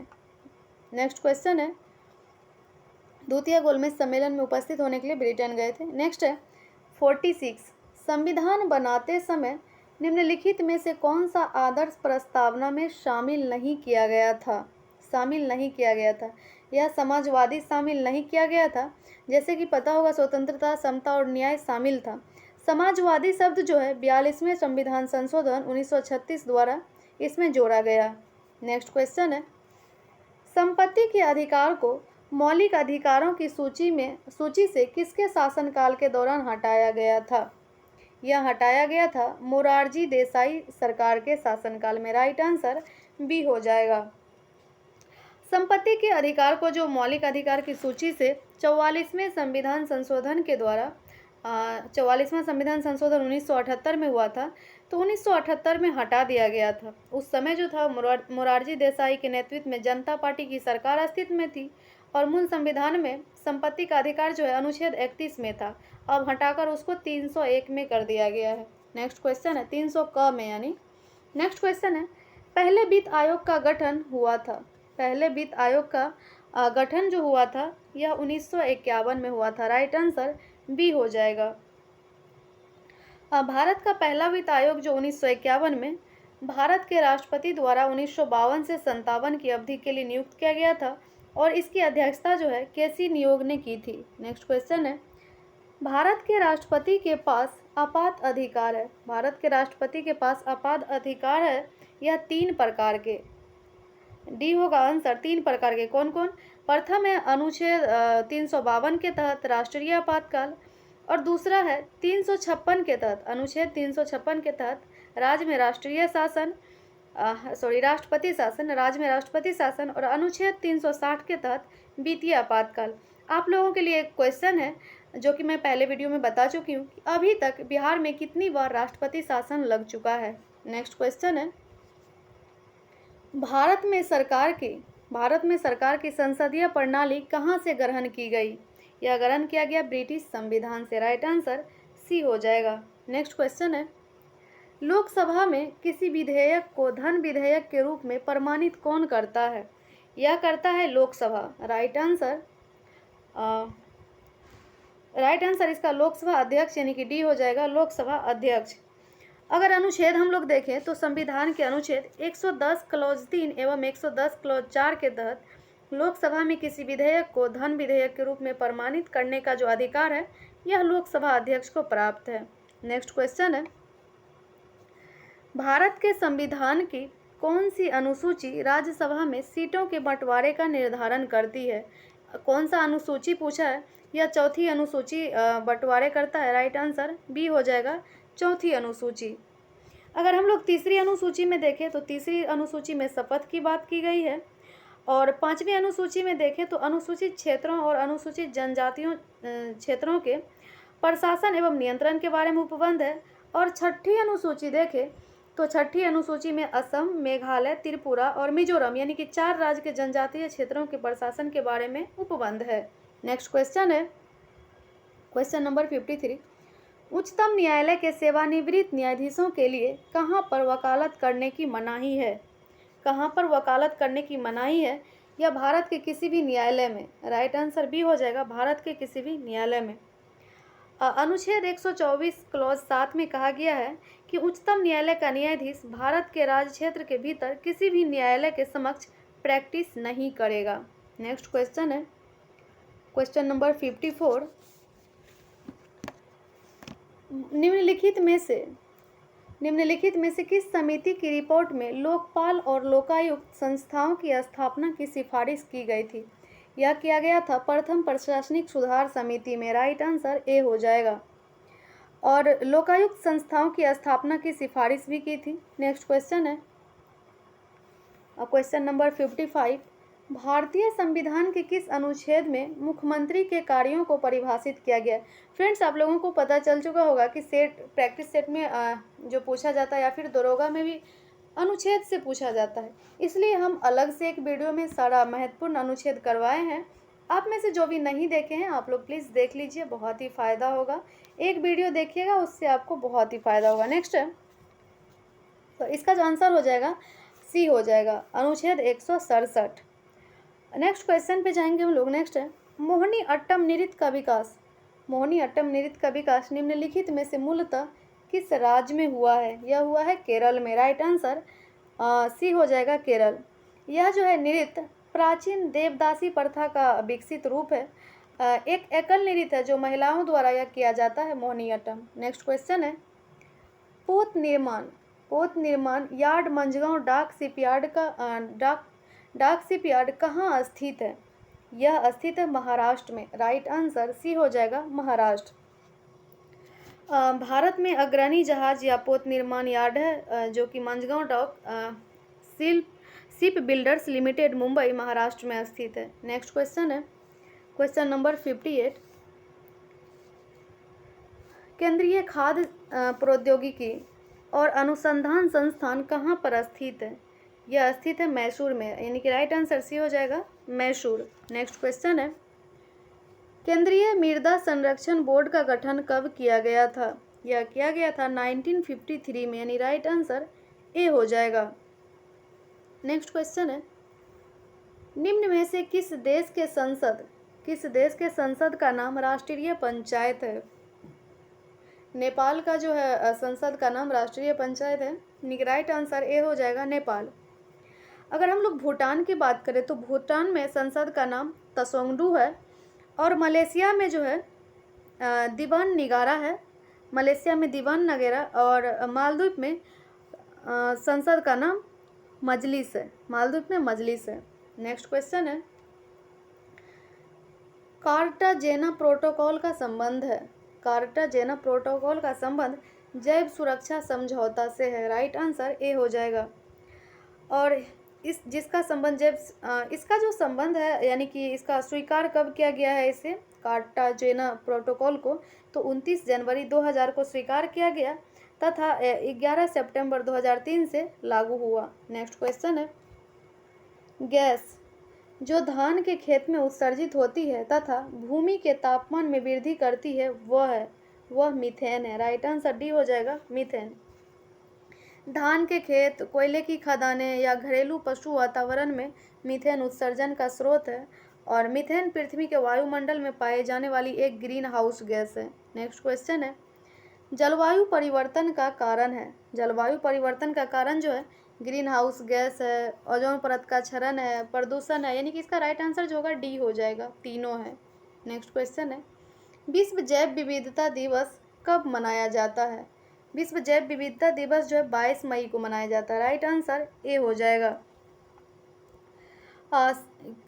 A: नेक्स्ट क्वेश्चन है द्वितीय गोलमेज सम्मेलन में उपस्थित होने के लिए ब्रिटेन गए थे। नेक्स्ट है 46। संविधान बनाते समय निम्नलिखित में से कौन सा आदर्श प्रस्तावना में शामिल नहीं किया गया था? शामिल नहीं किया गया था, यह समाजवादी शामिल नहीं किया गया था। जैसे कि पता होगा स्वतंत्रता, समता और न्याय शामिल था। समाजवादी शब्द जो है 42वें संविधान संशोधन 1936 द्वारा इसमें जोड़ा गया। नेक्स्ट क्वेश्चन है संपत्ति के अधिकार को मौलिक अधिकारों की सूची से किसके शासनकाल के दौरान हटाया गया था? यह हटाया गया था मोरारजी देसाई सरकार के शासनकाल में, राइट आंसर बी हो जाएगा। संपत्ति के अधिकार को जो मौलिक अधिकार की सूची से 44वें संविधान संशोधन के द्वारा 44वां संविधान संशोधन 1978 में हुआ था, तो 1978 में हटा दिया गया था। उस समय जो था मोरारजी देसाई के नेतृत्व में जनता पार्टी की सरकार अस्तित्व में थी और मूल संविधान में संपत्ति का अधिकार जो है अनुच्छेद 31 में था, अब हटाकर उसको 301 में कर दिया गया है। नेक्स्ट क्वेश्चन है 300 क में, यानी नेक्स्ट क्वेश्चन है पहले वित्त आयोग का गठन हुआ था। पहले वित्त आयोग का गठन जो हुआ था यह 1951 में हुआ था, राइट आंसर बी हो जाएगा। भारत का पहला वित्त आयोग जो 1951 में भारत के राष्ट्रपति द्वारा 1952 से 57 की अवधि के लिए नियुक्त किया गया था और इसकी अध्यक्षता जो है केसी नियोग ने की थी। नेक्स्ट क्वेश्चन है भारत के राष्ट्रपति के पास आपात अधिकार है। भारत के राष्ट्रपति के पास आपात अधिकार है, यह 3 प्रकार के, डी होगा आंसर, 3 प्रकार के। कौन कौन? प्रथम है अनुच्छेद 352 के तहत राष्ट्रीय आपातकाल, और दूसरा है 356 के तहत, अनुच्छेद 356 के तहत राज्य में राष्ट्रीय शासन राष्ट्रपति शासन, राज्य में राष्ट्रपति शासन, और अनुच्छेद 360 के तहत वित्तीय आपातकाल। आप लोगों के लिए एक क्वेश्चन है जो कि मैं पहले वीडियो में बता चुकी हूँ कि अभी तक बिहार में कितनी बार राष्ट्रपति शासन लग चुका है। नेक्स्ट क्वेश्चन है भारत में सरकार की संसदीय प्रणाली कहाँ से ग्रहण की गई? यह ग्रहण किया गया ब्रिटिश संविधान से, राइट आंसर सी हो जाएगा। नेक्स्ट क्वेश्चन है लोकसभा में किसी विधेयक को धन विधेयक के रूप में प्रमाणित कौन करता है? यह करता है लोकसभा, राइट आंसर इसका लोकसभा अध्यक्ष, यानी कि डी हो जाएगा, लोकसभा अध्यक्ष। अगर अनुच्छेद हम लोग देखें तो संविधान के अनुच्छेद 110 क्लॉज 3 एवं 110 क्लॉज 4 के तहत लोकसभा में किसी विधेयक को धन विधेयक के रूप में प्रमाणित करने का जो अधिकार है यह लोकसभा अध्यक्ष को प्राप्त है। नेक्स्ट क्वेश्चन है भारत के संविधान की कौन सी अनुसूची राज्यसभा में सीटों के बंटवारे का निर्धारण करती है? कौन सा अनुसूची पूछा है? यह चौथी अनुसूची बंटवारे करता है, राइट आंसर बी हो जाएगा, चौथी अनुसूची। अगर हम लोग तीसरी अनुसूची में देखें तो तीसरी अनुसूची में शपथ की बात की गई है, और 5वीं अनुसूची में देखें तो अनुसूचित क्षेत्रों और अनुसूचित जनजातियों क्षेत्रों के प्रशासन एवं नियंत्रण के बारे में उपबंध है। और 6ठी अनुसूची देखें तो 6ठी अनुसूची में असम, मेघालय, त्रिपुरा और मिजोरम, यानी कि 4 राज्य के जनजातीय क्षेत्रों के प्रशासन के बारे में उपबंध है। नेक्स्ट क्वेश्चन है क्वेश्चन नंबर 53। उच्चतम न्यायालय के सेवानिवृत्त न्यायाधीशों के लिए कहाँ पर वकालत करने की मनाही है? कहाँ पर वकालत करने की मनाही है? यह भारत के किसी भी न्यायालय में, राइट आंसर बी हो जाएगा, भारत के किसी भी न्यायालय में। अनुच्छेद 124 क्लॉज 7 में कहा गया है कि उच्चतम न्यायालय का न्यायाधीश भारत के राज्य क्षेत्र के भीतर किसी भी न्यायालय के समक्ष प्रैक्टिस नहीं करेगा। नेक्स्ट क्वेश्चन है क्वेश्चन नंबर 54। निम्नलिखित में से किस समिति की रिपोर्ट में लोकपाल और लोकायुक्त संस्थाओं की स्थापना की सिफारिश की गई थी? यह किया गया था प्रथम प्रशासनिक सुधार समिति में। राइट आंसर ए हो जाएगा। और लोकायुक्त संस्थाओं की स्थापना की सिफारिश भी की थी। नेक्स्ट क्वेश्चन है क्वेश्चन नंबर 55। भारतीय संविधान के किस अनुच्छेद में मुख्यमंत्री के कार्यों को परिभाषित किया गया है? फ्रेंड्स, आप लोगों को पता चल चुका होगा कि प्रैक्टिस सेट में जो पूछा जाता है या फिर दरोगा में भी अनुच्छेद से पूछा जाता है, इसलिए हम अलग से एक वीडियो में सारा महत्वपूर्ण अनुच्छेद करवाए हैं। आप में से जो भी नहीं देखे हैं आप लोग प्लीज़ देख लीजिए, बहुत ही फ़ायदा होगा। एक वीडियो देखिएगा, उससे आपको बहुत ही फ़ायदा होगा। नेक्स्ट है तो इसका जो आंसर हो जाएगा सी हो जाएगा, अनुच्छेद 167। नेक्स्ट क्वेश्चन पे जाएंगे हम लोग। नेक्स्ट है मोहिनी अट्टम नृत्य का विकास। मोहिनी अट्टम नृत्य का विकास निम्नलिखित में से मूलतः किस राज्य में हुआ है? यह हुआ है केरल में। राइट आंसर सी हो जाएगा, केरल। यह जो है नृत्य प्राचीन देवदासी प्रथा का विकसित रूप है। एक एकल नृत्य है जो महिलाओं द्वारा यह किया जाता है, मोहिनी अट्टम। नेक्स्ट क्वेश्चन है पोत निर्माण यार्ड मंझगांव डाक शिपयार्ड कहाँ स्थित है? यह स्थित है महाराष्ट्र में। राइट आंसर सी हो जाएगा, महाराष्ट्र। भारत में अग्रणी जहाज या पोत निर्माण यार्ड है जो कि Mazagon dock ship builders limited Mumbai Maharashtra में स्थित है। नेक्स्ट क्वेश्चन है क्वेश्चन नंबर 58। केंद्रीय खाद्य प्रौद्योगिकी और अनुसंधान संस्थान कहाँ पर स्थित है? यह स्थित है मैसूर में, यानी कि राइट आंसर सी हो जाएगा, मैसूर। नेक्स्ट क्वेश्चन है केंद्रीय मृदा संरक्षण बोर्ड का गठन कब किया गया था? यह किया गया था 1953 में, यानी राइट आंसर ए हो जाएगा। नेक्स्ट क्वेश्चन है निम्न में से किस देश के संसद का नाम राष्ट्रीय पंचायत है? नेपाल का जो है संसद का नाम राष्ट्रीय पंचायत है। राइट आंसर ए हो जाएगा, नेपाल। अगर हम लोग भूटान की बात करें तो भूटान में संसद का नाम तसोंगडू है। और मलेशिया में जो है दीवान निगारा है, मलेशिया में दीवान नगेरा। और मालदीव में संसद का नाम मजलिस है, मालदीव में मजलिस है। नेक्स्ट क्वेश्चन है कार्टाजेना प्रोटोकॉल का संबंध है। कार्टाजेना प्रोटोकॉल का संबंध जैव सुरक्षा समझौता से है। राइट आंसर ए हो जाएगा। और इसका जो संबंध है, यानी कि इसका स्वीकार कब किया गया है इसे, कार्टाजेना प्रोटोकॉल को, तो 29 जनवरी 2000 को स्वीकार किया गया तथा 11 सितंबर 2003 से लागू हुआ। नेक्स्ट क्वेश्चन है गैस जो धान के खेत में उत्सर्जित होती है तथा भूमि के तापमान में वृद्धि करती है वह मीथेन है। राइट आंसर डी हो जाएगा, मीथेन। धान के खेत, कोयले की खदानें या घरेलू पशु वातावरण में मीथेन उत्सर्जन का स्रोत है। और मीथेन पृथ्वी के वायुमंडल में पाए जाने वाली एक ग्रीन हाउस गैस है। नेक्स्ट क्वेश्चन है जलवायु परिवर्तन का कारण है। जलवायु परिवर्तन का कारण जो है ग्रीन हाउस गैस है, ओजोन परत का क्षरण है, प्रदूषण है, यानी कि इसका राइट आंसर जो होगा डी हो जाएगा, तीनों है। नेक्स्ट क्वेश्चन है विश्व जैव विविधता दिवस कब मनाया जाता है? विश्व जैव विविधता दिवस जो है 22 मई को मनाया जाता है। राइट आंसर ए हो जाएगा।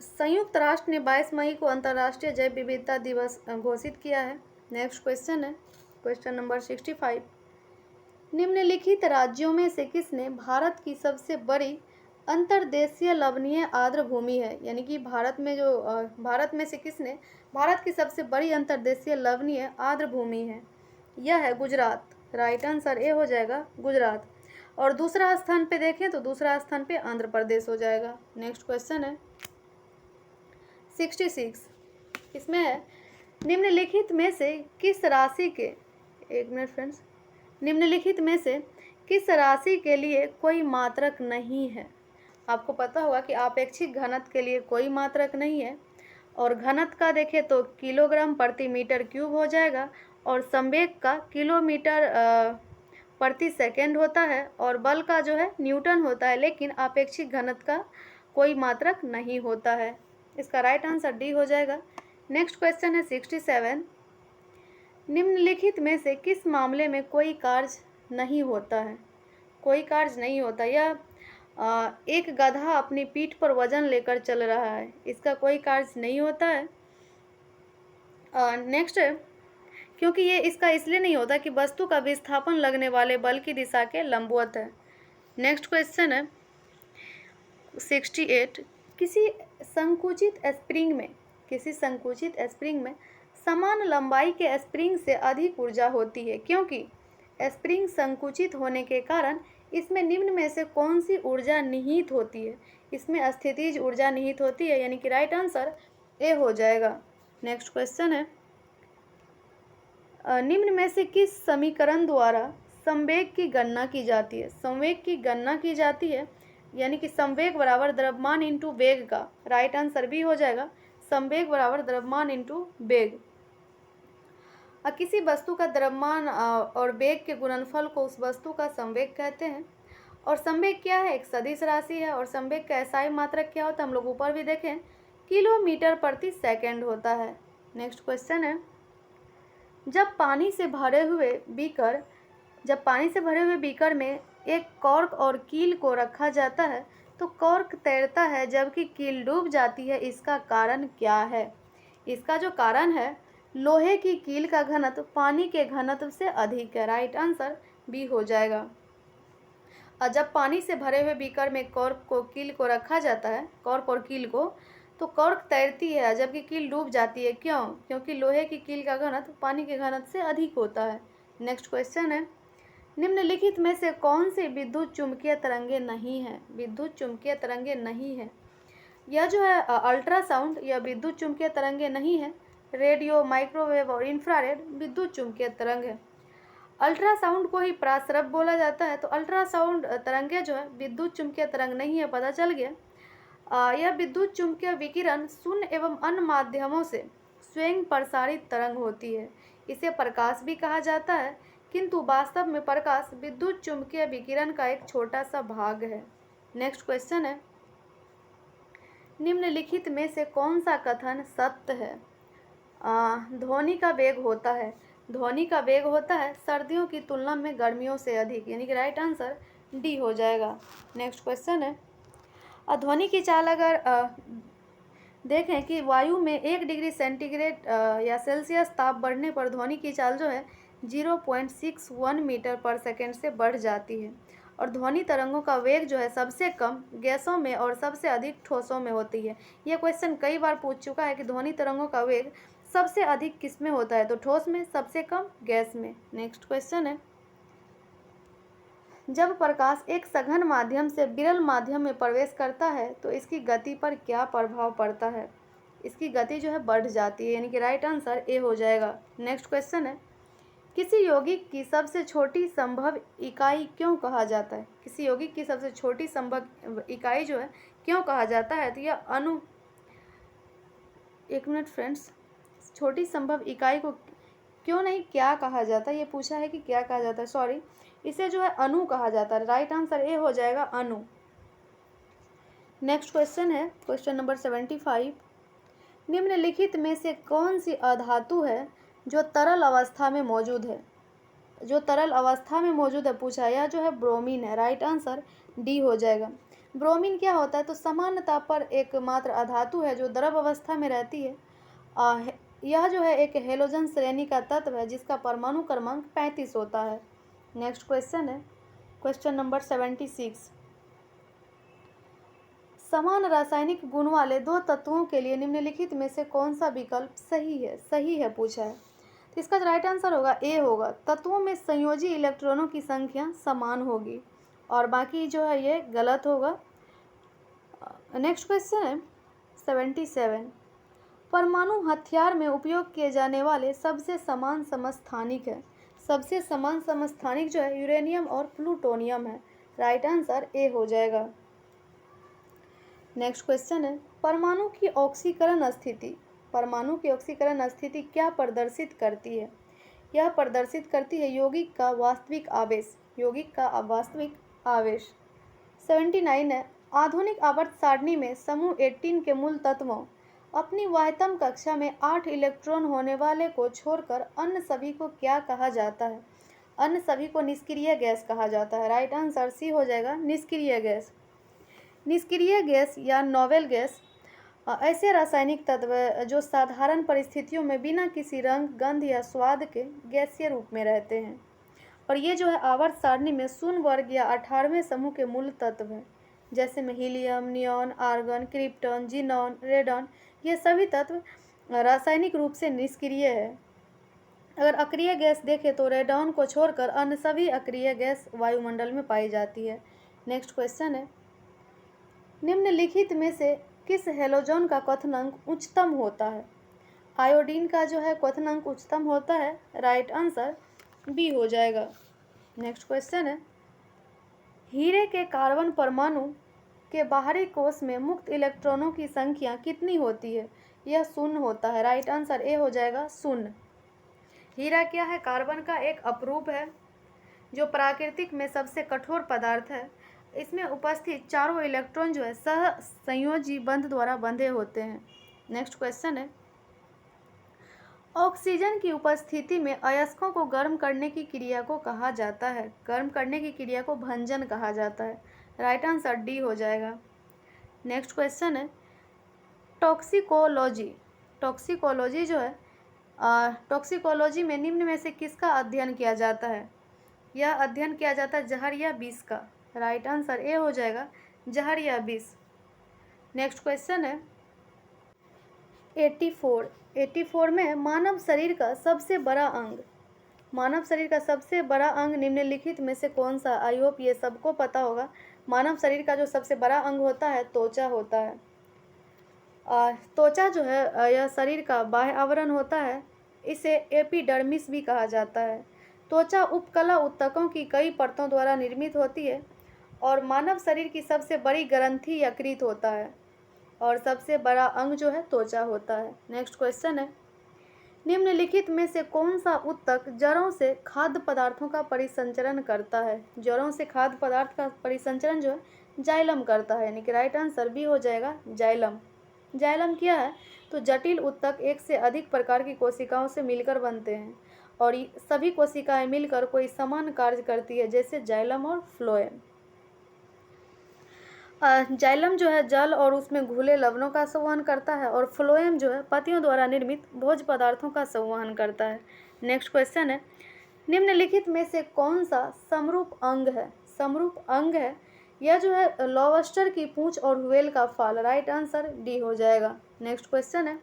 A: संयुक्त राष्ट्र ने 22 मई को अंतर्राष्ट्रीय जैव विविधता दिवस घोषित किया है। नेक्स्ट क्वेश्चन है क्वेश्चन नंबर 65। निम्नलिखित राज्यों में से किसने भारत की सबसे बड़ी अंतर्देशीय लवणीय आर्द्र भूमि है? यानी कि भारत में से किसने भारत की सबसे बड़ी अंतर्देशीय लवणीय आर्द्र भूमि है? यह है गुजरात। राइट आंसर ए हो जाएगा, गुजरात। और दूसरा स्थान पे देखें तो दूसरा स्थान पे आंध्र प्रदेश हो जाएगा। नेक्स्ट क्वेश्चन है 66। इसमें है निम्नलिखित में से किस राशि के निम्नलिखित में से किस राशि के लिए कोई मात्रक नहीं है? आपको पता होगा कि आपेक्षिक घनत्व के लिए कोई मात्रक नहीं है। और घनत्व का देखें तो किलोग्राम प्रति मीटर क्यूब हो जाएगा। और संवेग का किलोमीटर प्रति सेकंड होता है और बल का जो है न्यूटन होता है, लेकिन आपेक्षिक घनत्व का कोई मात्रक नहीं होता है। इसका राइट आंसर डी हो जाएगा। नेक्स्ट क्वेश्चन है 67। निम्नलिखित में से किस मामले में कोई कार्य नहीं होता है? कोई कार्य नहीं होता। यह एक गधा अपनी पीठ पर वजन लेकर चल रहा है, इसका कोई कार्य नहीं होता है। नेक्स्ट है, क्योंकि ये इसका इसलिए नहीं होता कि वस्तु का विस्थापन लगने वाले बल की दिशा के लंबवत है। नेक्स्ट क्वेश्चन है 68। किसी संकुचित स्प्रिंग में समान लंबाई के स्प्रिंग से अधिक ऊर्जा होती है, क्योंकि स्प्रिंग संकुचित होने के कारण इसमें निम्न में से कौन सी ऊर्जा निहित होती है? इसमें स्थितिज ऊर्जा निहित होती है, यानी कि राइट आंसर ए हो जाएगा। नेक्स्ट क्वेश्चन है निम्न में से किस समीकरण द्वारा संवेग की गणना की जाती है? संवेग की गणना की जाती है, यानी कि संवेग बराबर द्रव्यमान इंटू वेग का राइट आंसर भी हो जाएगा। संवेग बराबर द्रव्यमान इंटू वेग। किसी वस्तु का द्रव्यमान और वेग के गुणनफल को उस वस्तु का संवेग कहते हैं। और संवेग क्या है? एक सदिश राशि है। और संवेग का एसआई मात्रक क्या होता है? हम लोग ऊपर भी देखें, किलोमीटर प्रति सेकंड होता है। नेक्स्ट क्वेश्चन है जब पानी से भरे हुए बीकर में एक कॉर्क और कील को रखा जाता है तो कॉर्क तैरता है जबकि कील डूब जाती है, इसका कारण क्या है? इसका जो कारण है, लोहे की कील का घनत्व पानी के घनत्व से अधिक है। राइट आंसर बी हो जाएगा। और जब पानी से भरे हुए बीकर में कॉर्क को कील को रखा जाता है, कॉर्क और कील को, तो कॉर्क तैरती है जबकि कील डूब जाती है। क्यों? क्योंकि लोहे की कील का घनत्व पानी के घनत्व से अधिक होता है। नेक्स्ट क्वेश्चन है निम्नलिखित में से कौन सी विद्युत चुम्बकीय तरंगे नहीं है? विद्युत चुम्बकीय तरंगे नहीं है। यह जो है अल्ट्रासाउंड, यह विद्युत चुम्बकीय तरंगे नहीं है। रेडियो, माइक्रोवेव और इंफ्रारेड विद्युत चुम्बकीय तरंग है। अल्ट्रासाउंड को ही प्रासरब बोला जाता है, तो अल्ट्रासाउंड तरंगे जो है विद्युत चुम्बकीय तरंग नहीं है, पता चल गया। यह विद्युत चुम्बकीय विकिरण शून्य एवं अन्य माध्यमों से स्वयं प्रसारित तरंग होती है। इसे प्रकाश भी कहा जाता है, किंतु वास्तव में प्रकाश विद्युत चुम्बकीय विकिरण का एक छोटा सा भाग है। नेक्स्ट क्वेश्चन है निम्नलिखित में से कौन सा कथन सत्य है? ध्वनि का वेग होता है। ध्वनि का वेग होता है सर्दियों की तुलना में गर्मियों से अधिक, यानी कि राइट आंसर डी हो जाएगा। नेक्स्ट क्वेश्चन है ध्वनि की चाल अगर देखें कि वायु में 1 डिग्री सेंटीग्रेड या सेल्सियस ताप बढ़ने पर ध्वनि की चाल जो है 0.61 मीटर पर सेकेंड से बढ़ जाती है। और ध्वनि तरंगों का वेग जो है सबसे कम गैसों में और सबसे अधिक ठोसों में होती है। यह क्वेश्चन कई बार पूछ चुका है कि ध्वनि तरंगों का वेग सबसे अधिक किस में होता है? तो ठोस में, सबसे कम गैस में। नेक्स्ट क्वेश्चन है जब प्रकाश एक सघन माध्यम से विरल माध्यम में प्रवेश करता है तो इसकी गति पर क्या प्रभाव पड़ता है? इसकी गति जो है बढ़ जाती है, यानी कि राइट आंसर ए हो जाएगा। नेक्स्ट क्वेश्चन है किसी यौगिक की सबसे छोटी संभव इकाई क्यों कहा जाता है? किसी यौगिक की सबसे छोटी संभव इकाई जो है क्यों कहा जाता है? तो यह अणु, एक मिनट फ्रेंड्स, छोटी संभव इकाई को क्यों नहीं क्या कहा जाता है, ये पूछा है कि क्या कहा जाता है, सॉरी, इसे जो है अणु कहा जाता है। राइट आंसर ए हो जाएगा, अणु। नेक्स्ट क्वेश्चन है क्वेश्चन नंबर 75। निम्नलिखित में से कौन सी अधातु है जो तरल अवस्था में मौजूद है? जो तरल अवस्था में मौजूद है पूछा, यह जो है ब्रोमीन है। राइट आंसर डी हो जाएगा। ब्रोमीन क्या होता है? तो सामान्यतः पर एकमात्र अधातु है जो द्रव अवस्था में रहती है। यह जो है एक हेलोजन श्रेणी का तत्व है जिसका परमाणु क्रमांक 35 होता है। नेक्स्ट क्वेश्चन है क्वेश्चन नंबर 76। समान रासायनिक गुण वाले दो तत्वों के लिए निम्नलिखित में से कौन सा विकल्प सही है पूछा है। तो इसका राइट आंसर होगा ए होगा। तत्वों में संयोजी इलेक्ट्रॉनों की संख्या समान होगी और बाकी जो है ये गलत होगा। नेक्स्ट क्वेश्चन है 77। परमाणु हथियार में उपयोग किए जाने वाले सबसे समान समस्थानिक है। सबसे समान समस्थानिक जो है यूरेनियम और प्लूटोनियम है। राइट आंसर ए हो जाएगा। नेक्स्ट क्वेश्चन है परमाणु की ऑक्सीकरण स्थिति क्या प्रदर्शित करती है? यह प्रदर्शित करती है यौगिक का वास्तविक आवेश। यौगिक का वास्तविक आवेश। 79 है, आधुनिक आवर्त सारणी में समूह 18 के मूल तत्वों अपनी वाह्यतम कक्षा में 8 इलेक्ट्रॉन होने वाले को छोड़कर अन्य सभी को क्या कहा जाता है? अन्य सभी को निष्क्रिय गैस कहा जाता है। राइट आंसर सी हो जाएगा, निष्क्रिय गैस। निष्क्रिय गैस या नोवेल गैस ऐसे रासायनिक तत्व जो साधारण परिस्थितियों में बिना किसी रंग, गंध या स्वाद के गैसीय रूप में रहते हैं। और ये जो है आवर्त सारणी में शून्य वर्ग या 18वें समूह के मूल तत्व हैं, जैसे में helium, neon, argon, krypton, xenon, radon. ये सभी तत्व रासायनिक रूप से निष्क्रिय है। अगर अक्रिय गैस देखें तो रेडॉन को छोड़कर अन्य सभी अक्रिय गैस वायुमंडल में पाई जाती है। नेक्स्ट क्वेश्चन है, निम्नलिखित में से किस हैलोजन का क्वथनांक उच्चतम होता है? आयोडीन का जो है क्वथनांक उच्चतम होता है। राइट आंसर बी हो जाएगा। नेक्स्ट क्वेश्चन है, हीरे के कार्बन परमाणु के बाहरी कोश में मुक्त इलेक्ट्रॉनों की संख्या कितनी होती है? यह शून्य होता है। राइट आंसर ए हो जाएगा, शून्य। हीरा क्या है? कार्बन का एक अपरूप है जो प्राकृतिक में सबसे कठोर पदार्थ है। इसमें उपस्थित चारों इलेक्ट्रॉन जो है सह संयोजी बंध द्वारा बंधे होते हैं। नेक्स्ट क्वेश्चन है, ऑक्सीजन की उपस्थिति में अयस्कों को गर्म करने की क्रिया को कहा जाता है? गर्म करने की क्रिया को भंजन कहा जाता है। राइट आंसर डी हो जाएगा। नेक्स्ट क्वेश्चन है, टॉक्सिकोलॉजी। टॉक्सिकोलॉजी जो है टॉक्सिकोलॉजी में निम्न में से किसका अध्ययन किया जाता है? यह अध्ययन किया जाता है जहर या विष का। राइट आंसर ए हो जाएगा, जहर या विष। नेक्स्ट क्वेश्चन है 84 में मानव शरीर का सबसे बड़ा अंग। मानव शरीर का सबसे बड़ा अंग निम्नलिखित में से कौन सा? आई होप ये सबको पता होगा। मानव शरीर का जो सबसे बड़ा अंग होता है त्वचा होता है। त्वचा जो है यह शरीर का बाह्य आवरण होता है। इसे एपिडर्मिस भी कहा जाता है। त्वचा उपकला ऊतकों की कई परतों द्वारा निर्मित होती है और मानव शरीर की सबसे बड़ी ग्रंथि यकृत होता है और सबसे बड़ा अंग जो है त्वचा होता है। नेक्स्ट क्वेश्चन है, निम्नलिखित में से कौन सा ऊतक जड़ों से खाद्य पदार्थों का परिसंचरण करता है? जड़ों से खाद्य पदार्थ का परिसंचरण जो है जाइलम करता है, यानी कि राइट आंसर बी हो जाएगा, जाइलम। जाइलम क्या है? तो जटिल ऊतक एक से अधिक प्रकार की कोशिकाओं से मिलकर बनते हैं और सभी कोशिकाएं मिलकर कोई समान कार्य करती है, जैसे जाइलम और फ्लोएम। जाइलम जो है जल और उसमें घुले लवणों का संवहन करता है और फ्लोएम जो है पत्तियों द्वारा निर्मित भोज्य पदार्थों का संवहन करता है। नेक्स्ट क्वेश्चन है, निम्नलिखित में से कौन सा समरूप अंग है? समरूप अंग है यह जो है लॉबस्टर की पूंछ और व्हेल का फाल। राइट आंसर डी हो जाएगा। नेक्स्ट क्वेश्चन है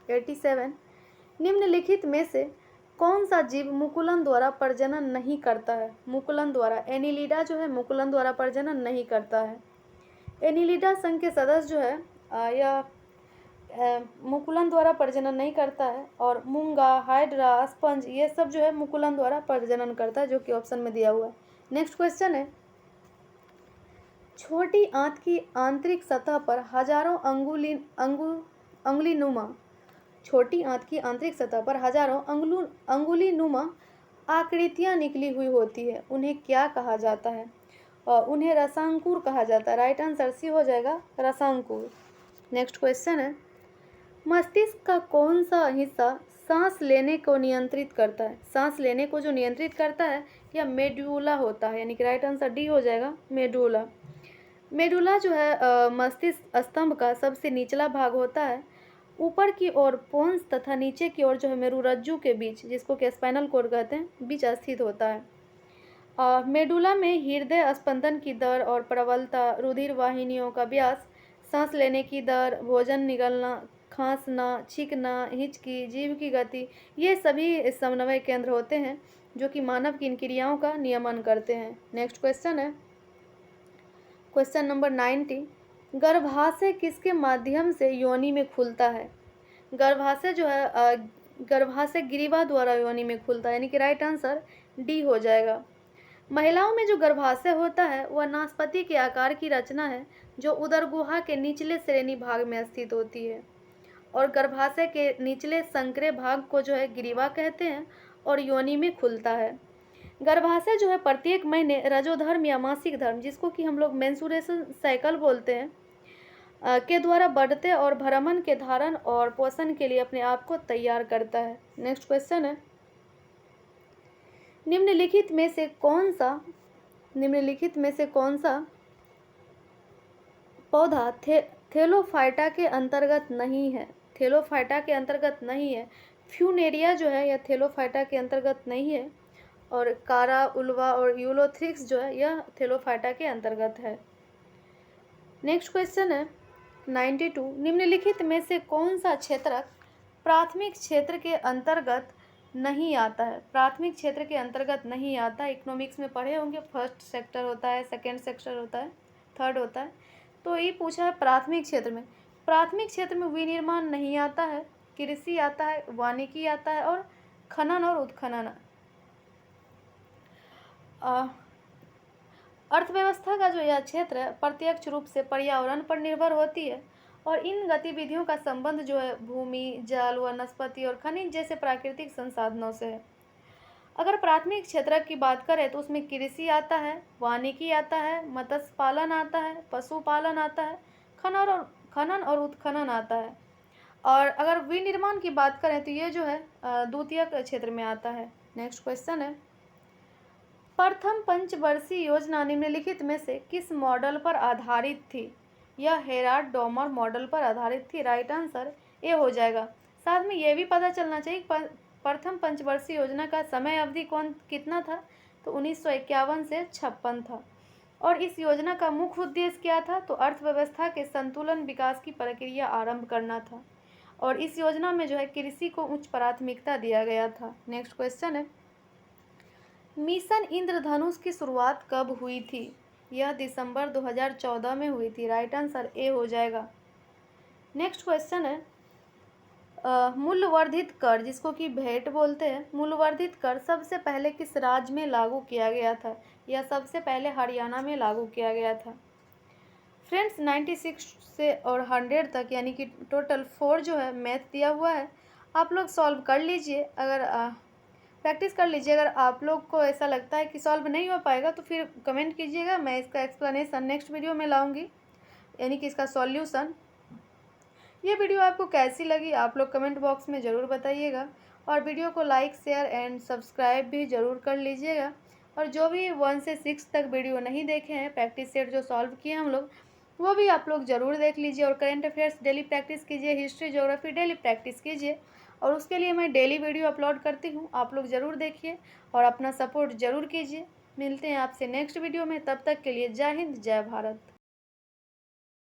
A: 87, निम्नलिखित में से कौन सा जीव मुकुलन द्वारा प्रजनन नहीं करता है? मुकुलन द्वारा, एनिलिडा जो है मुकुलन द्वारा प्रजनन नहीं करता है। एनिलिडा संघ के सदस्य जो है यह मुकुलन द्वारा प्रजनन नहीं करता है और मूंगा, हाइड्रा, स्पंज ये सब जो है मुकुलन द्वारा प्रजनन करता है, जो कि ऑप्शन में दिया हुआ है। नेक्स्ट क्वेश्चन है, छोटी आंत की आंतरिक सतह पर हजारों अंगुलीनुमा छोटी आंत की आंतरिक सतह पर हजारों अंगुलीनुमा आकृतियां निकली हुई होती है। उन्हें क्या कहा जाता है? और उन्हें रसांकुर कहा जाता है। राइट आंसर सी हो जाएगा, रसांकुर। नेक्स्ट क्वेश्चन है, मस्तिष्क का कौन सा हिस्सा सांस लेने को नियंत्रित करता है? सांस लेने को जो नियंत्रित करता है यह मेडुला होता है, यानी कि राइट आंसर डी हो जाएगा, मेडुला। मेडुला जो है मस्तिष्क स्तंभ का सबसे निचला भाग होता है। ऊपर की ओर पोन्स तथा नीचे की ओर जो है मेरुरज्जु के बीच, जिसको कि स्पाइनल कोड कहते हैं, बीच स्थित होता है। मेडुला में हृदय स्पंदन की दर और प्रबलता, रुधिर वाहिनियों का व्यास, सांस लेने की दर, भोजन निगलना, खांसना, छींकना, हिचकी, जीभ की गति, ये सभी समन्वय केंद्र होते हैं जो कि मानव की इन क्रियाओं का नियमन करते हैं। नेक्स्ट क्वेश्चन है क्वेश्चन नंबर 90, गर्भाशय किसके माध्यम से योनि में खुलता है? गर्भाशय जो है गर्भाशय ग्रीवा द्वारा योनि में खुलता है, यानी कि राइट आंसर डी हो जाएगा। महिलाओं में जो गर्भाशय होता है वह नाशपाती के आकार की रचना है जो उदर गुहा के निचले श्रेणी भाग में स्थित होती है और गर्भाशय के निचले संकरे भाग को जो है ग्रीवा कहते हैं और योनि में खुलता है। गर्भाशय जो है प्रत्येक महीने रजोधर्म या मासिक धर्म, जिसको कि हम लोग मेंसुरेशन साइकिल बोलते हैं, के द्वारा बढ़ते और भ्रमण के धारण और पोषण के लिए अपने आप को तैयार करता है। नेक्स्ट क्वेश्चन है, निम्नलिखित में से कौन सा पौधा थेलोफाइटा के अंतर्गत नहीं है? थेलोफाइटा के अंतर्गत नहीं है। फ्यूनेरिया जो है यह थेलोफाइटा के अंतर्गत नहीं है, और कारा, उल्वा और यूलोथ्रिक्स जो है यह थेलोफाइटा के अंतर्गत है। नेक्स्ट क्वेश्चन है 92, निम्नलिखित में से कौन सा क्षेत्रक प्राथमिक क्षेत्र के अंतर्गत नहीं आता है? प्राथमिक क्षेत्र के अंतर्गत नहीं आता। इकोनॉमिक्स में पढ़े होंगे, फर्स्ट सेक्टर होता है, सेकेंड सेक्टर होता है, थर्ड होता है। तो ये पूछा है प्राथमिक क्षेत्र में। प्राथमिक क्षेत्र में विनिर्माण नहीं आता है, कृषि आता है, वानिकी आता है और खनन और उत्खनन। अर्थव्यवस्था का जो यह क्षेत्र है प्रत्यक्ष रूप से पर्यावरण पर निर्भर होती है, और इन गतिविधियों का संबंध जो है भूमि, जल, वनस्पति और खनिज जैसे प्राकृतिक संसाधनों से है। अगर प्राथमिक क्षेत्र की बात करें तो उसमें कृषि आता है, वानिकी आता है, मत्स्य पालन आता है, पशुपालन आता है, खनन और उत्खनन आता है। और अगर विनिर्माण की बात करें तो ये जो है द्वितीयक क्षेत्र में आता है। नेक्स्ट क्वेश्चन है, प्रथम पंचवर्षीय योजना निम्नलिखित में से किस मॉडल पर आधारित थी? यह हेराल्ड डोमर मॉडल पर आधारित थी। राइट आंसर ए हो जाएगा। साथ में ये भी पता चलना चाहिए प्रथम पंचवर्षीय योजना का समय अवधि कितना था? तो 1951 से 56 था। और इस योजना का मुख्य उद्देश्य क्या था? तो अर्थव्यवस्था के संतुलन विकास की प्रक्रिया आरंभ करना था, और इस योजना में जो है कृषि को उच्च प्राथमिकता दिया गया था। नेक्स्ट क्वेश्चन है, मिशन इंद्रधनुष की शुरुआत कब हुई थी? यह दिसंबर 2014 में हुई थी। राइट आंसर ए हो जाएगा। नेक्स्ट क्वेश्चन है, मूल्यवर्धित कर, जिसको कि भेंट बोलते हैं, मूल्यवर्धित कर सबसे पहले किस राज्य में लागू किया गया था? यह सबसे पहले हरियाणा में लागू किया गया था। फ्रेंड्स 96 से और 100 तक यानी कि टोटल 4 जो है मैथ दिया हुआ है, आप लोग सॉल्व कर लीजिए। अगर प्रैक्टिस कर लीजिए। अगर आप लोग को ऐसा लगता है कि सॉल्व नहीं हो पाएगा तो फिर कमेंट कीजिएगा, मैं इसका एक्सप्लेनेशन नेक्स्ट वीडियो में लाऊंगी, यानी कि इसका सॉल्यूशन। ये वीडियो आपको कैसी लगी आप लोग कमेंट बॉक्स में ज़रूर बताइएगा, और वीडियो को लाइक, शेयर एंड सब्सक्राइब भी ज़रूर कर लीजिएगा। और जो भी 1 से 6 तक वीडियो नहीं देखे हैं प्रैक्टिस सेट जो सॉल्व किए हम लोग, वो भी आप लोग ज़रूर देख लीजिए। और करेंट अफेयर्स डेली प्रैक्टिस कीजिए, हिस्ट्री, ज्योग्राफी डेली प्रैक्टिस कीजिए, और उसके लिए मैं डेली वीडियो अपलोड करती हूँ, आप लोग ज़रूर देखिए और अपना सपोर्ट ज़रूर कीजिए। मिलते हैं आपसे नेक्स्ट वीडियो में, तब तक के लिए जय हिंद, जय भारत।